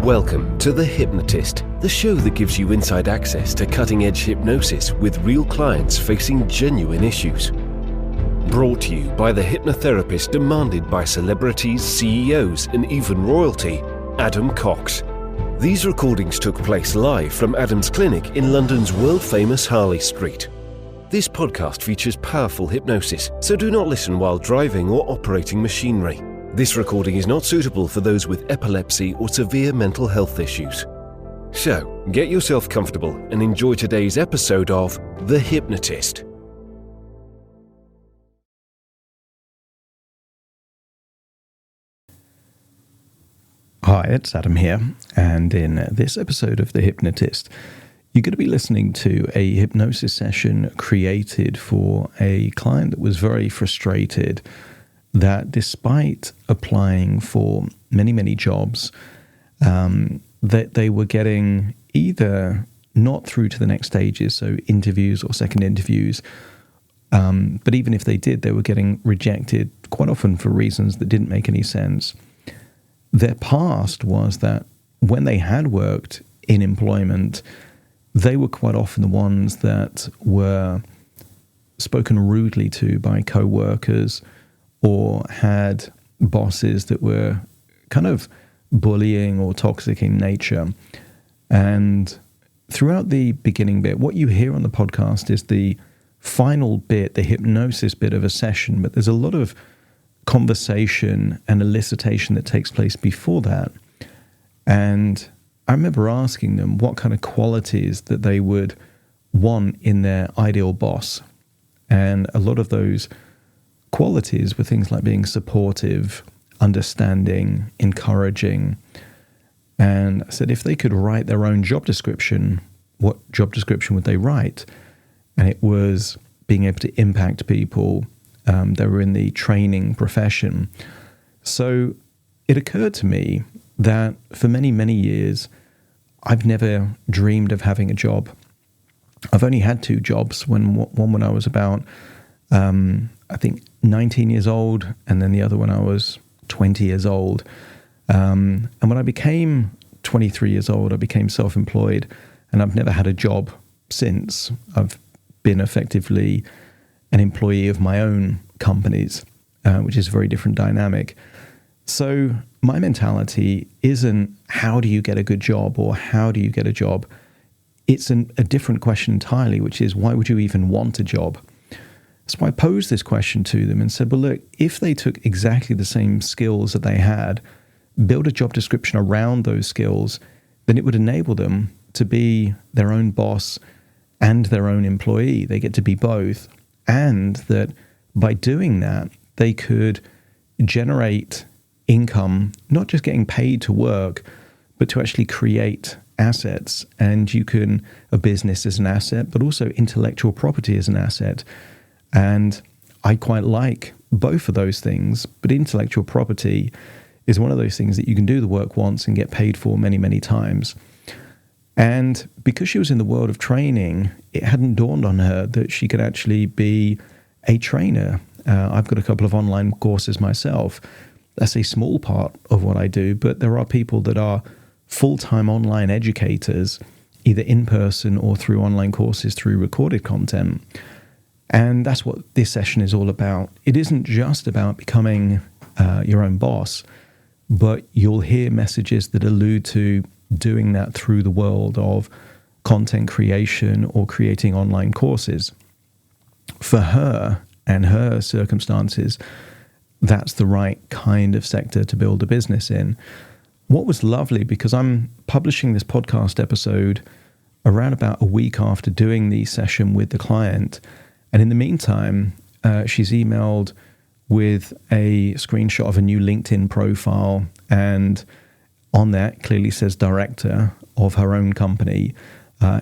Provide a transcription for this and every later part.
Welcome to The Hypnotist, the show that gives you inside access to cutting-edge hypnosis with real clients facing genuine issues. Brought to you by the hypnotherapist demanded by celebrities, CEOs, and even royalty, Adam Cox. These recordings took place live from Adam's clinic in London's world-famous Harley Street. This podcast features powerful hypnosis, so do not listen while driving or operating machinery. This recording is not suitable for those with epilepsy or severe mental health issues. So, get yourself comfortable and enjoy today's episode of The Hypnotist. Hi, it's Adam here, and in this episode of The Hypnotist, you're going to be listening to a hypnosis session created for a client that was very frustrated that despite applying for many jobs, that they were getting either not through to the next stages, so interviews or second interviews, but even if they did, they were getting rejected quite often for reasons that didn't make any sense. Their past was that when they had worked in employment, they were quite often the ones that were spoken rudely to by co-workers or had bosses that were kind of bullying or toxic in nature. And throughout the beginning bit, what you hear on the podcast is the final bit, the hypnosis bit of a session, but there's a lot of conversation and elicitation that takes place before that. And I remember asking them what kind of qualities that they would want in their ideal boss. And a lot of those qualities were things like being supportive, understanding, encouraging. And I said, if they could write their own job description, what job description would they write? And it was being able to impact people. They were in the training profession. So it occurred to me that for many years, I've never dreamed of having a job. I've only had two jobs, one when I was about, I think, 19 years old, and then the other when I was 20 years old. And when I became 23 years old, I became self-employed, and I've never had a job since. I've been effectively an employee of my own companies, which is a very different dynamic. So my mentality isn't how do you get a good job or how do you get a job? It's a different question entirely, which is why would you even want a job? So I posed this question to them and said, well, look, if they took exactly the same skills that they had, build a job description around those skills, then it would enable them to be their own boss and their own employee. They get to be both. And that by doing that, they could generate income, not just getting paid to work, but to actually create assets. And a business is an asset, but also intellectual property is an asset. And I quite like both of those things, but intellectual property is one of those things that you can do the work once and get paid for many times. And because she was in the world of training, it hadn't dawned on her that she could actually be a trainer. I've got a couple of online courses myself. That's a small part of what I do, but there are people that are full-time online educators, either in person or through online courses, through recorded content. And that's what this session is all about. It isn't just about becoming your own boss, but you'll hear messages that allude to doing that through the world of content creation or creating online courses. For her and her circumstances, that's the right kind of sector to build a business in. What was lovely, because I'm publishing this podcast episode around about a week after doing the session with the client, and in the meantime, she's emailed with a screenshot of a new LinkedIn profile, and on that clearly says director of her own company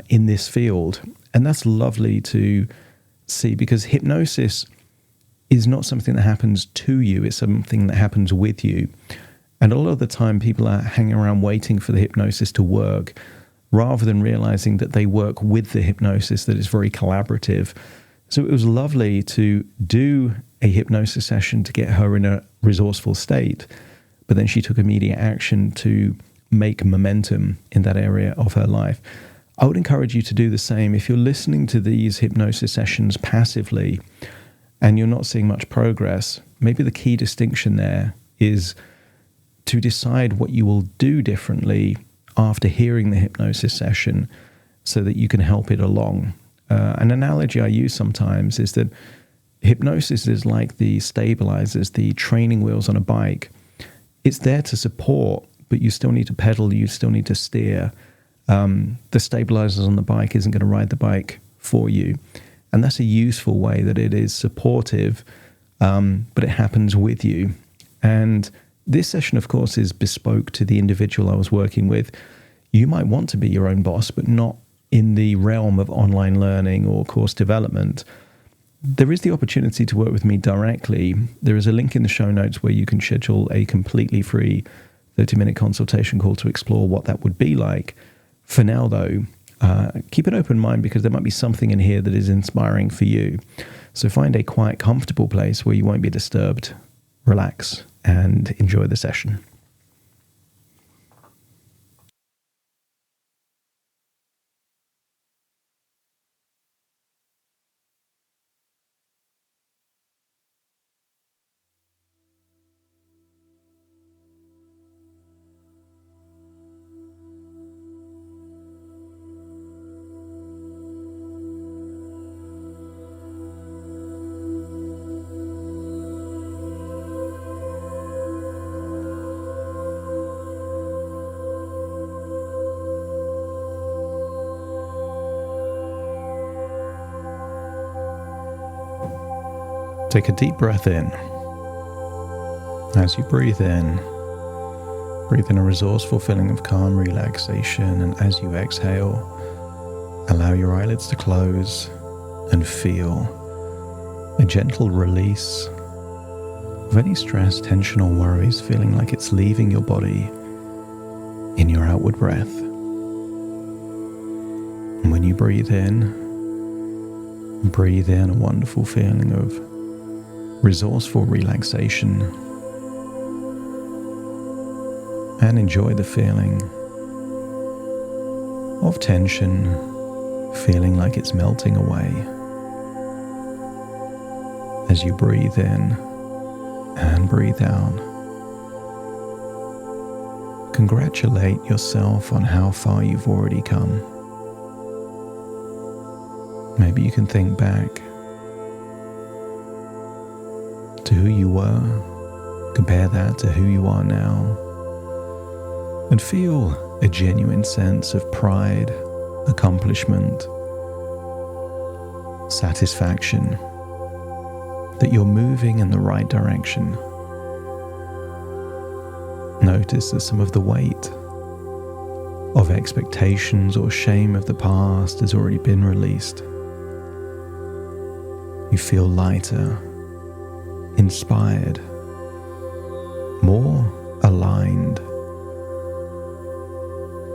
in this field. And that's lovely to see, because hypnosis is not something that happens to you, it's something that happens with you. And a lot of the time people are hanging around waiting for the hypnosis to work, rather than realizing that they work with the hypnosis, that it's very collaborative. So it was lovely to do a hypnosis session to get her in a resourceful state, but then she took immediate action to make momentum in that area of her life. I would encourage you to do the same. If you're listening to these hypnosis sessions passively and you're not seeing much progress, maybe the key distinction there is to decide what you will do differently after hearing the hypnosis session so that you can help it along. An analogy I use sometimes is that hypnosis is like the stabilizers, the training wheels on a bike. It's there to support, but you still need to pedal, you still need to steer. The stabilizers on the bike isn't going to ride the bike for you. And that's a useful way that it is supportive, but it happens with you. And this session, of course, is bespoke to the individual I was working with. You might want to be your own boss, but not in the realm of online learning or course development. There is the opportunity to work with me directly. There is a link in the show notes where you can schedule a completely free 30-minute consultation call to explore what that would be like. For now, though, keep an open mind because there might be something in here that is inspiring for you. So find a quiet, comfortable place where you won't be disturbed, relax, and enjoy the session. Take a deep breath in. As you breathe in a resourceful feeling of calm relaxation, and as you exhale, allow your eyelids to close and feel a gentle release of any stress, tension, or worries, feeling like it's leaving your body in your outward breath. And when you breathe in a wonderful feeling of resourceful relaxation, and enjoy the feeling of tension, feeling like it's melting away as you breathe in and breathe out. Congratulate yourself on how far you've already come. Maybe you can think back to who you were, compare that to who you are now, and feel a genuine sense of pride, accomplishment, satisfaction that you're moving in the right direction. Notice that some of the weight of expectations or shame of the past has already been released. You feel lighter, inspired, more aligned.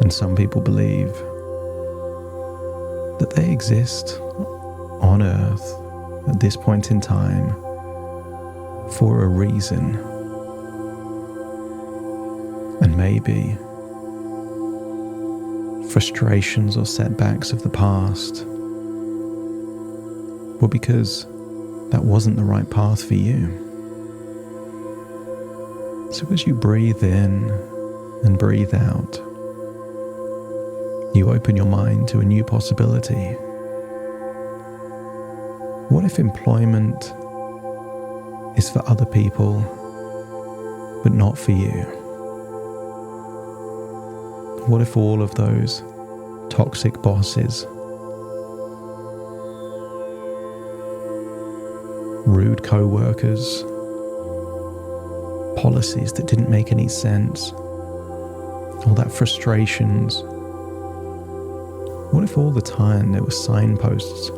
And some people believe that they exist on Earth at this point in time for a reason. And maybe frustrations or setbacks of the past were because that wasn't the right path for you. So as you breathe in and breathe out, you open your mind to a new possibility. What if employment is for other people, but not for you? What if all of those toxic bosses, rude co-workers, policies that didn't make any sense, all that frustrations, what if all the time there were signposts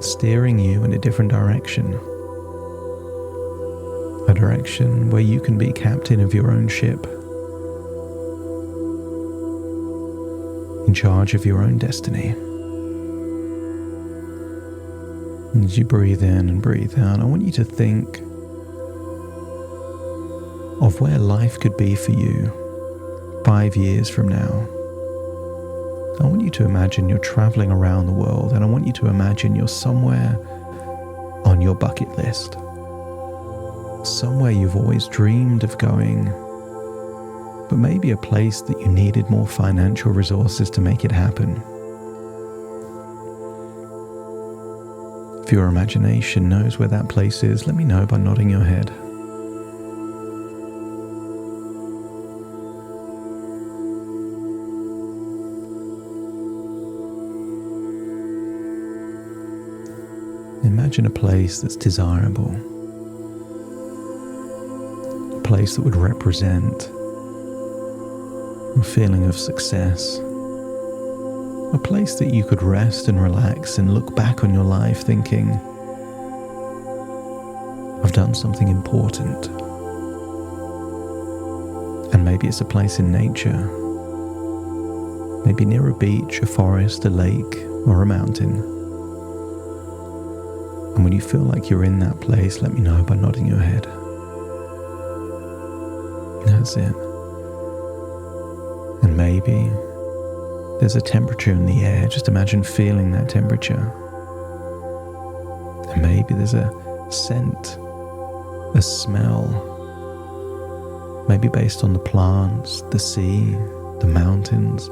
steering you in a different direction? A direction where you can be captain of your own ship, in charge of your own destiny. As you breathe in and breathe out, I want you to think of where life could be for you 5 years from now, I want you to imagine you're traveling around the world, and I want you to imagine you're somewhere on your bucket list. Somewhere you've always dreamed of going, but maybe a place that you needed more financial resources to make it happen. If your imagination knows where that place is, let me know by nodding your head. Imagine a place that's desirable, a place that would represent a feeling of success, a place that you could rest and relax and look back on your life thinking, I've done something important. And maybe it's a place in nature, maybe near a beach, a forest, a lake, or a mountain. And when you feel like you're in that place, let me know by nodding your head. That's it. And maybe there's a temperature in the air. Just imagine feeling that temperature. And maybe there's a scent, a smell, maybe based on the plants, the sea, the mountains.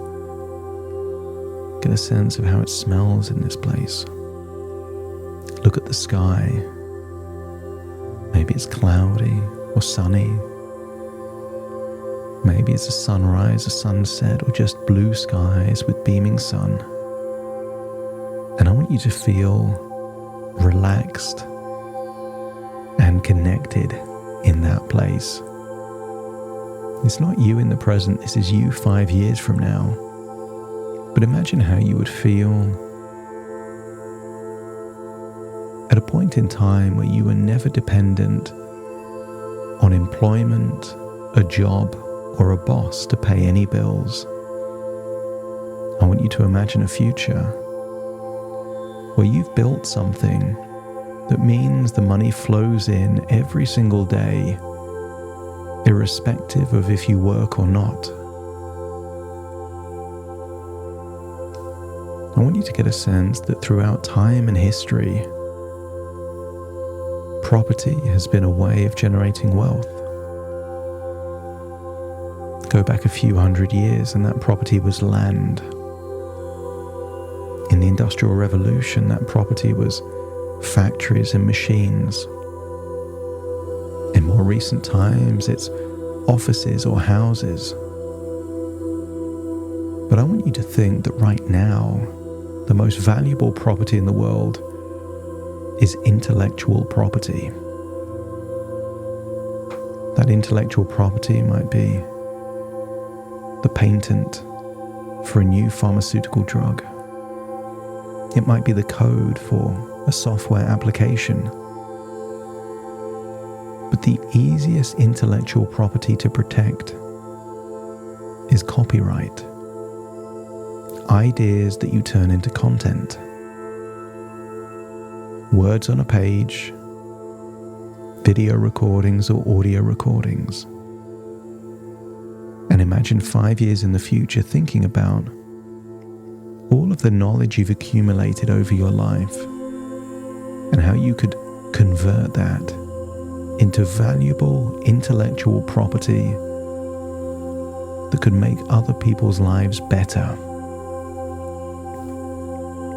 Get a sense of how it smells in this place. Look at the sky. Maybe it's cloudy or sunny. Maybe it's a sunrise, a sunset, or just blue skies with beaming sun. And I want you to feel relaxed and connected in that place. It's not you in the present, this is you 5 years from now. But imagine how you would feel at a point in time where you were never dependent on employment, a job, or a boss to pay any bills. I want you to imagine a future where you've built something that means the money flows in every single day, irrespective of if you work or not. I want you to get a sense that throughout time and history, property has been a way of generating wealth. Go back a few hundred years and that property was land. In the Industrial Revolution, that property was factories and machines. In more recent times, it's offices or houses. But I want you to think that right now, the most valuable property in the world is intellectual property. That intellectual property might be the patent for a new pharmaceutical drug. It might be the code for a software application. But the easiest intellectual property to protect is copyright. Ideas that you turn into content. Words on a page, video recordings or audio recordings. And imagine 5 years in the future thinking about all of the knowledge you've accumulated over your life and how you could convert that into valuable intellectual property that could make other people's lives better,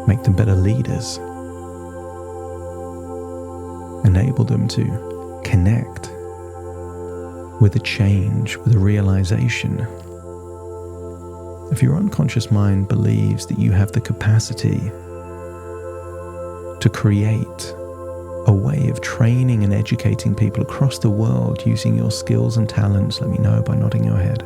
make them better leaders, enable them to connect with a change, with a realization. If your unconscious mind believes that you have the capacity to create a way of training and educating people across the world using your skills and talents, let me know by nodding your head.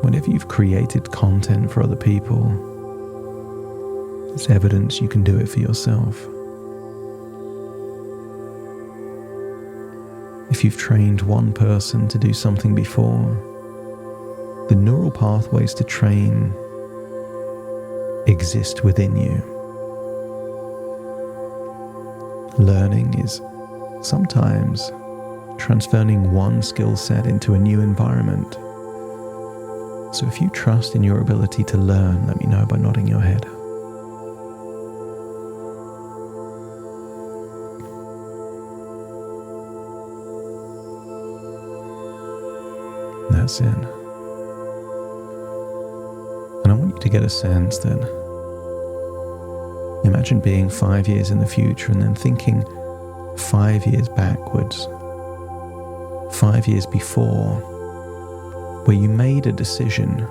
Whenever you've created content for other people, it's evidence you can do it for yourself. If you've trained one person to do something before, the neural pathways to train exist within you. Learning is sometimes transferring one skill set into a new environment. So if you trust in your ability to learn, let me know by nodding your head. That's it. And I want you to get a sense that imagine being 5 years in the future and then thinking 5 years backwards, 5 years before, where you made a decision.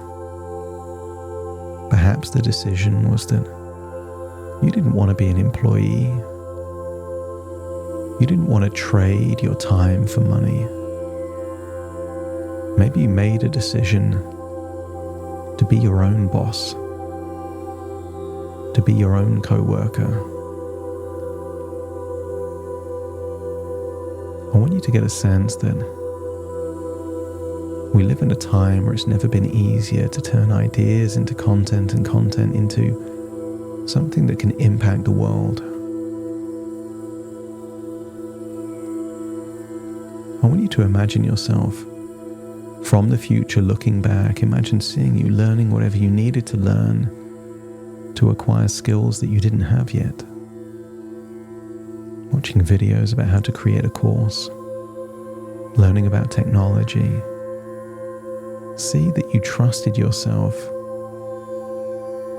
Perhaps the decision was that you didn't want to be an employee. You didn't want to trade your time for money. Maybe you made a decision to be your own boss, to be your own co-worker. I want you to get a sense that we live in a time where it's never been easier to turn ideas into content and content into something that can impact the world. I want you to imagine yourself from the future looking back. Imagine seeing you learning whatever you needed to learn to acquire skills that you didn't have yet. Watching videos about how to create a course, learning about technology. See that you trusted yourself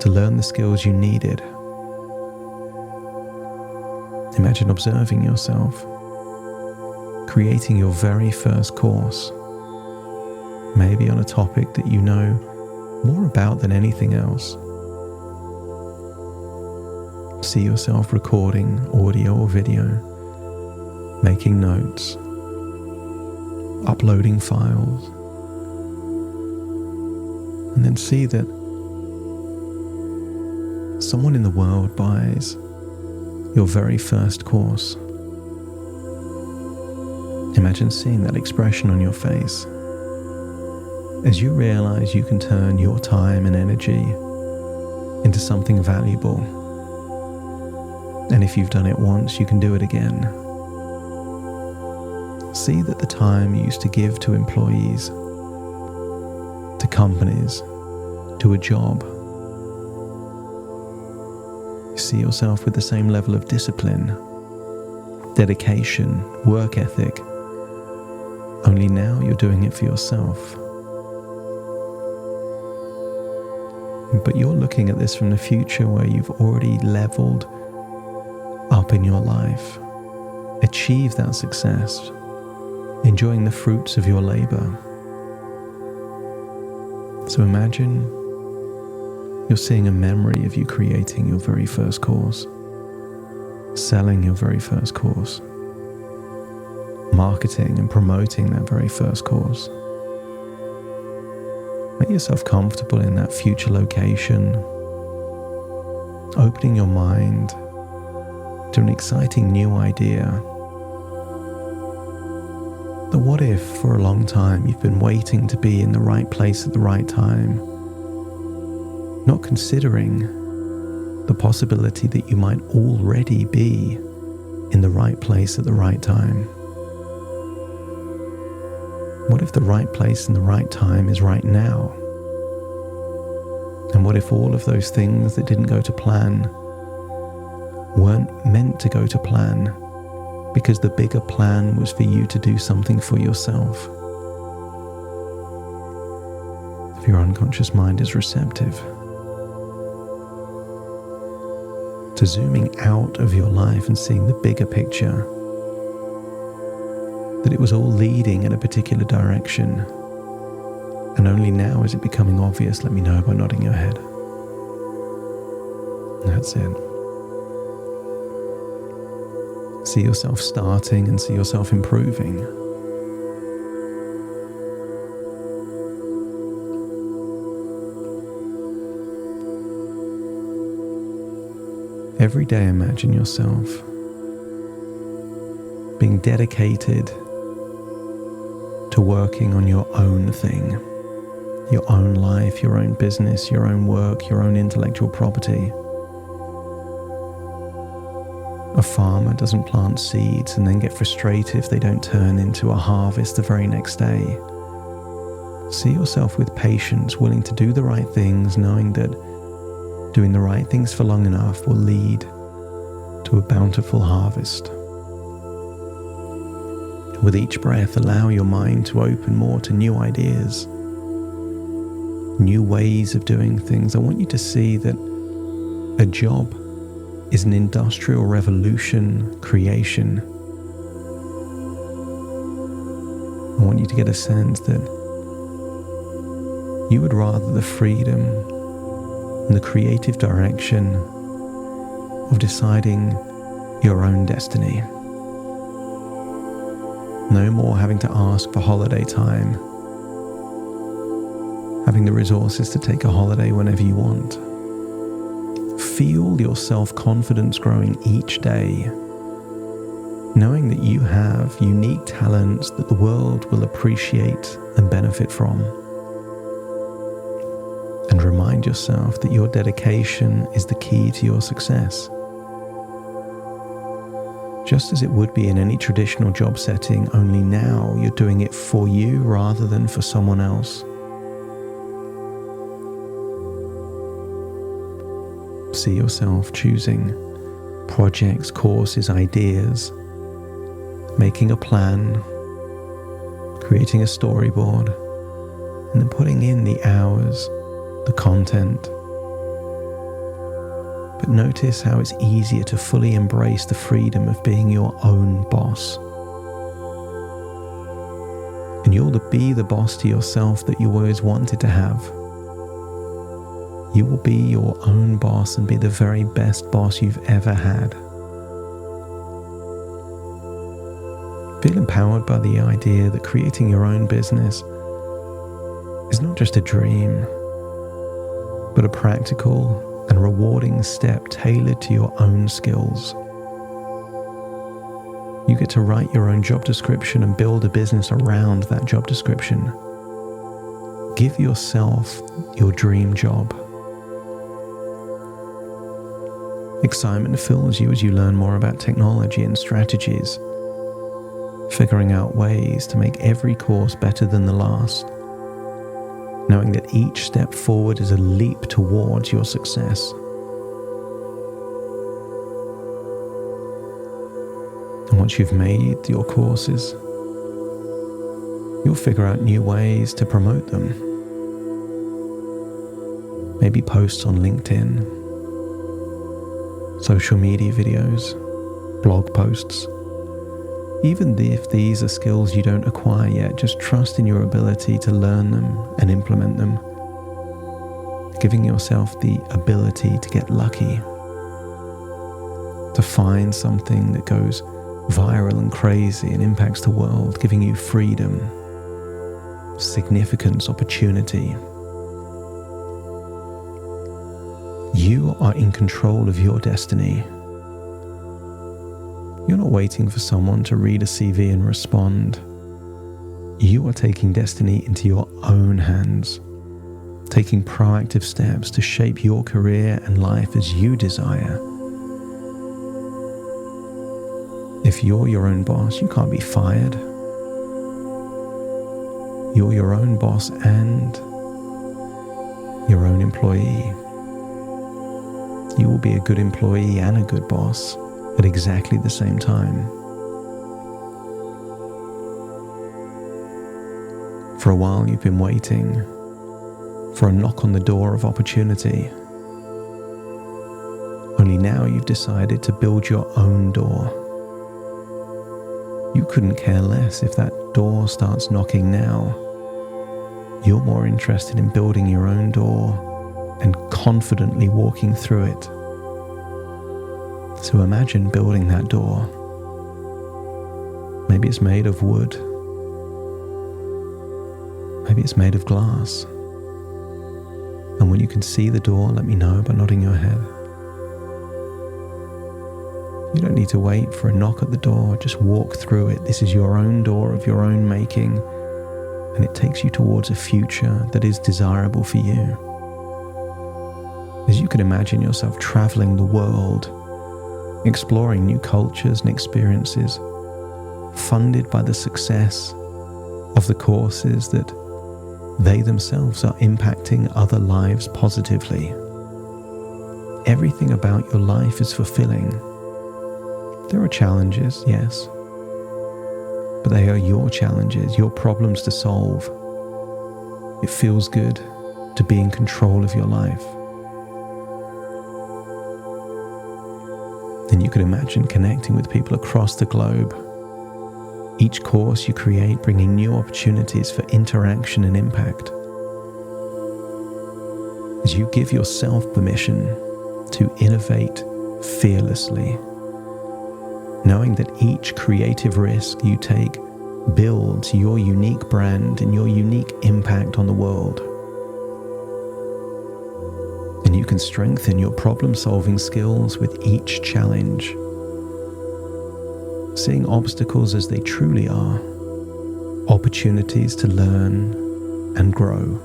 to learn the skills you needed. Imagine observing yourself, creating your very first course, maybe on a topic that you know more about than anything else. See yourself recording audio or video, making notes, uploading files, and then see that someone in the world buys your very first course. Imagine seeing that expression on your face as you realize you can turn your time and energy into something valuable. And if you've done it once, you can do it again. See that the time you used to give to employees, to companies, to a job, you see yourself with the same level of discipline, dedication, work ethic, only now you're doing it for yourself. But you're looking at this from the future where you've already leveled up in your life, achieved that success, enjoying the fruits of your labor. So imagine you're seeing a memory of you creating your very first course, selling your very first course, marketing and promoting that very first course. Make yourself comfortable in that future location, opening your mind to an exciting new idea. That what if for a long time you've been waiting to be in the right place at the right time, not considering the possibility that you might already be in the right place at the right time? What if the right place and the right time is right now? And what if all of those things that didn't go to plan weren't meant to go to plan because the bigger plan was for you to do something for yourself? If your unconscious mind is receptive to zooming out of your life and seeing the bigger picture, that it was all leading in a particular direction, and only now is it becoming obvious, let me know by nodding your head. That's it. See yourself starting and see yourself improving. Every day imagine yourself being dedicated to working on your own thing, your own life, your own business, your own work, your own intellectual property. A farmer doesn't plant seeds and then get frustrated if they don't turn into a harvest the very next day. See yourself with patience, willing to do the right things, knowing that doing the right things for long enough will lead to a bountiful harvest. With each breath, allow your mind to open more to new ideas, new ways of doing things. I want you to see that a job is an industrial revolution creation. I want you to get a sense that you would rather the freedom and the creative direction of deciding your own destiny. No more having to ask for holiday time, having the resources to take a holiday whenever you want. Feel your self-confidence growing each day, knowing that you have unique talents that the world will appreciate and benefit from. And remind yourself that your dedication is the key to your success. Just as it would be in any traditional job setting, only now you're doing it for you rather than for someone else. See yourself choosing projects, courses, ideas, making a plan, creating a storyboard, and then putting in the hours, the content. But notice how it's easier to fully embrace the freedom of being your own boss. And you'll be the boss to yourself that you always wanted to have. You will be your own boss and be the very best boss you've ever had. Feel empowered by the idea that creating your own business is not just a dream, but a practical and rewarding step tailored to your own skills. You get to write your own job description and build a business around that job description. Give yourself your dream job. Excitement fills you as you learn more about technology and strategies, figuring out ways to make every course better than the last, knowing that each step forward is a leap towards your success. And once you've made your courses, you'll figure out new ways to promote them. Maybe posts on LinkedIn, social media videos, blog posts. Even if these are skills you don't acquire yet, just trust in your ability to learn them and implement them, giving yourself the ability to get lucky, to find something that goes viral and crazy and impacts the world, giving you freedom, significance, opportunity. You are in control of your destiny. You're not waiting for someone to read a CV and respond. You are taking destiny into your own hands, taking proactive steps to shape your career and life as you desire. If you're your own boss, you can't be fired. You're your own boss and your own employee. You will be a good employee and a good boss at exactly the same time. For a while you've been waiting for a knock on the door of opportunity. Only now you've decided to build your own door. You couldn't care less if that door starts knocking now. You're more interested in building your own door and confidently walking through it. So imagine building that door. Maybe it's made of wood. Maybe it's made of glass. And when you can see the door, let me know by nodding your head. You don't need to wait for a knock at the door, just walk through it. This is your own door of your own making, and it takes you towards a future that is desirable for you. As you can imagine yourself traveling the world, exploring new cultures and experiences, funded by the success of the courses that they themselves are impacting other lives positively. Everything about your life is fulfilling. There are challenges, yes, but they are your challenges, your problems to solve. It feels good to be in control of your life. Then you could imagine connecting with people across the globe. Each course you create bringing new opportunities for interaction and impact. As you give yourself permission to innovate fearlessly, knowing that each creative risk you take builds your unique brand and your unique impact on the world. And you can strengthen your problem-solving skills with each challenge, seeing obstacles as they truly are, opportunities to learn and grow.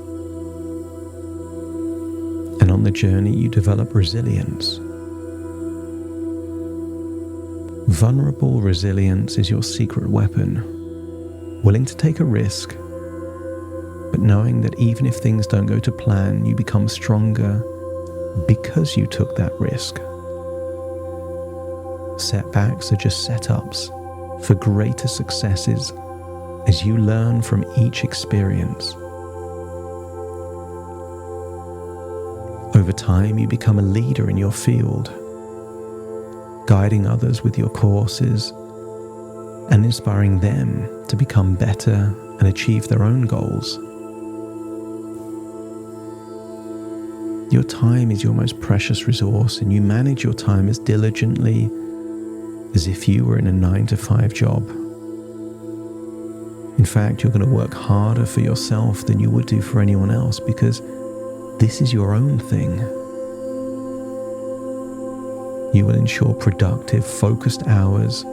And on the journey, you develop resilience. Vulnerable resilience is your secret weapon, willing to take a risk, but knowing that even if things don't go to plan, you become stronger because you took that risk. Setbacks are just setups for greater successes as you learn from each experience. Over time, you become a leader in your field, guiding others with your courses and inspiring them to become better and achieve their own goals. Your time is your most precious resource, and you manage your time as diligently as if you were in a 9-to-5 job. In fact, you're going to work harder for yourself than you would do for anyone else, because this is your own thing. You will ensure productive, focused hours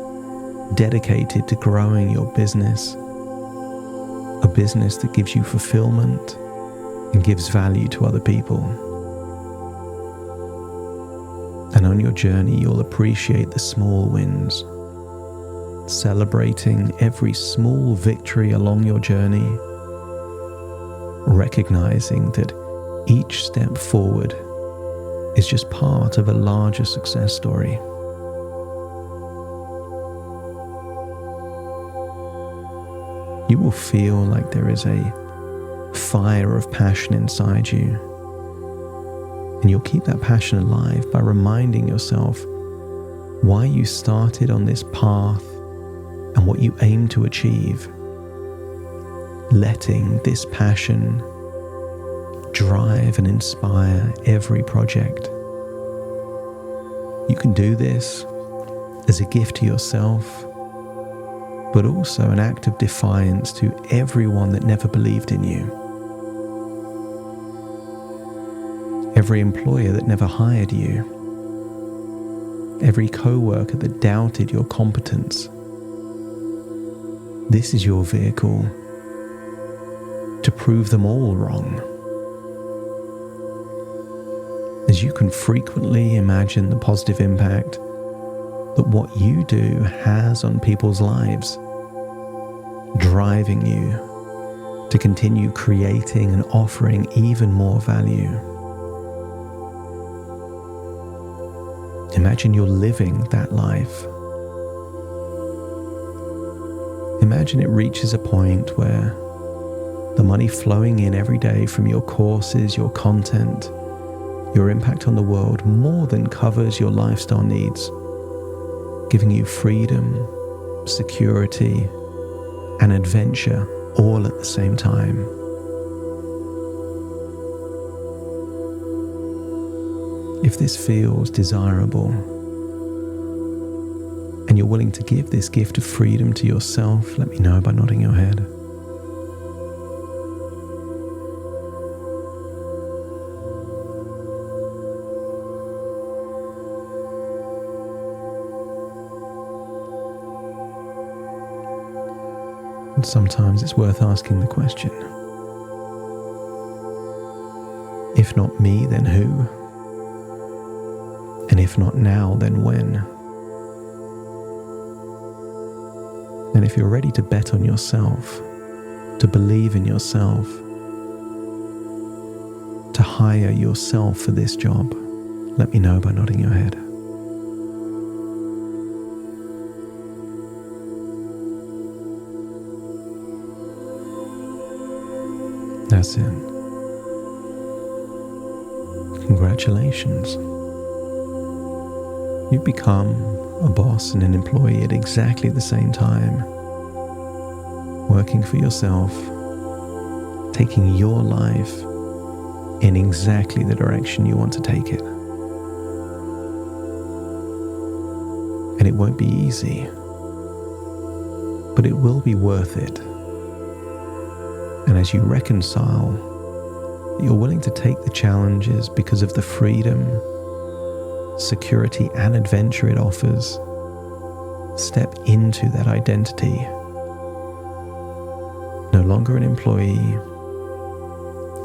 dedicated to growing your business, a business that gives you fulfillment and gives value to other people. And on your journey, you'll appreciate the small wins, celebrating every small victory along your journey, recognizing that each step forward is just part of a larger success story. You will feel like there is a fire of passion inside you, and you'll keep that passion alive by reminding yourself why you started on this path and what you aim to achieve. Letting this passion drive and inspire every project. You can do this as a gift to yourself, but also an act of defiance to everyone that never believed in you. Every employer that never hired you. Every co-worker that doubted your competence. This is your vehicle to prove them all wrong. As you can frequently imagine the positive impact that what you do has on people's lives, driving you to continue creating and offering even more value. Imagine you're living that life. Imagine it reaches a point where the money flowing in every day from your courses, your content, your impact on the world more than covers your lifestyle needs, giving you freedom, security, and adventure all at the same time. If this feels desirable, and you're willing to give this gift of freedom to yourself, let me know by nodding your head. And sometimes it's worth asking the question, if not me, then who? And if not now, then when? And if you're ready to bet on yourself, to believe in yourself, to hire yourself for this job, let me know by nodding your head. That's it. Congratulations. You've become a boss and an employee at exactly the same time, working for yourself, taking your life in exactly the direction you want to take it. And it won't be easy, but it will be worth it. And as you reconcile, you're willing to take the challenges because of the freedom, security, and adventure it offers. Step into that identity. No longer an employee.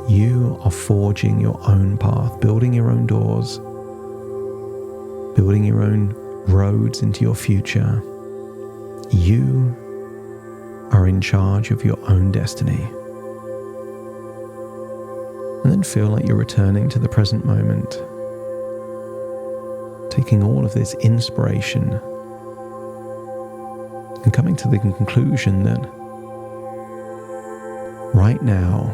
You are forging your own path, building your own doors, building your own roads into your future. You are in charge of your own destiny. And then feel like you're returning to the present moment, taking all of this inspiration and coming to the conclusion that right now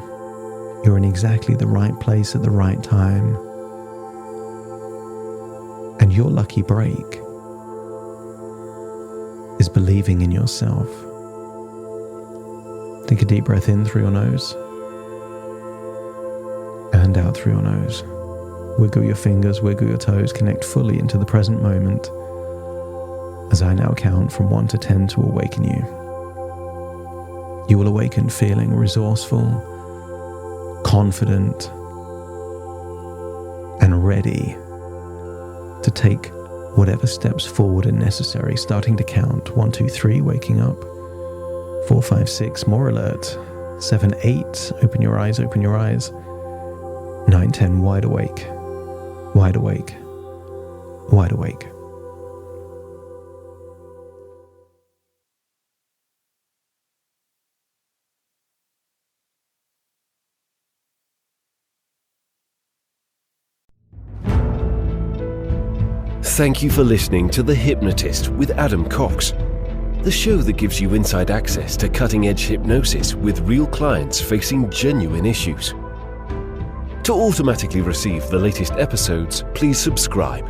you're in exactly the right place at the right time, and your lucky break is believing in yourself. Take a deep breath in through your nose and out through your nose. Wiggle your fingers, wiggle your toes, connect fully into the present moment as I now count from 1 to 10 to awaken you. You will awaken feeling resourceful, confident, and ready to take whatever steps forward are necessary, starting to count 1, 2, 3, waking up, 4, 5, 6, more alert, 7, 8, open your eyes, 9, 10, wide awake, wide awake, wide awake. Thank you for listening to The Hypnotist with Adam Cox, the show that gives you inside access to cutting-edge hypnosis with real clients facing genuine issues. To automatically receive the latest episodes, please subscribe.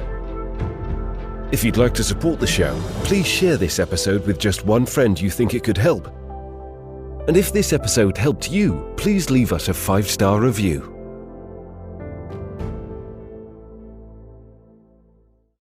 If you'd like to support the show, please share this episode with just one friend you think it could help. And if this episode helped you, please leave us a 5-star review.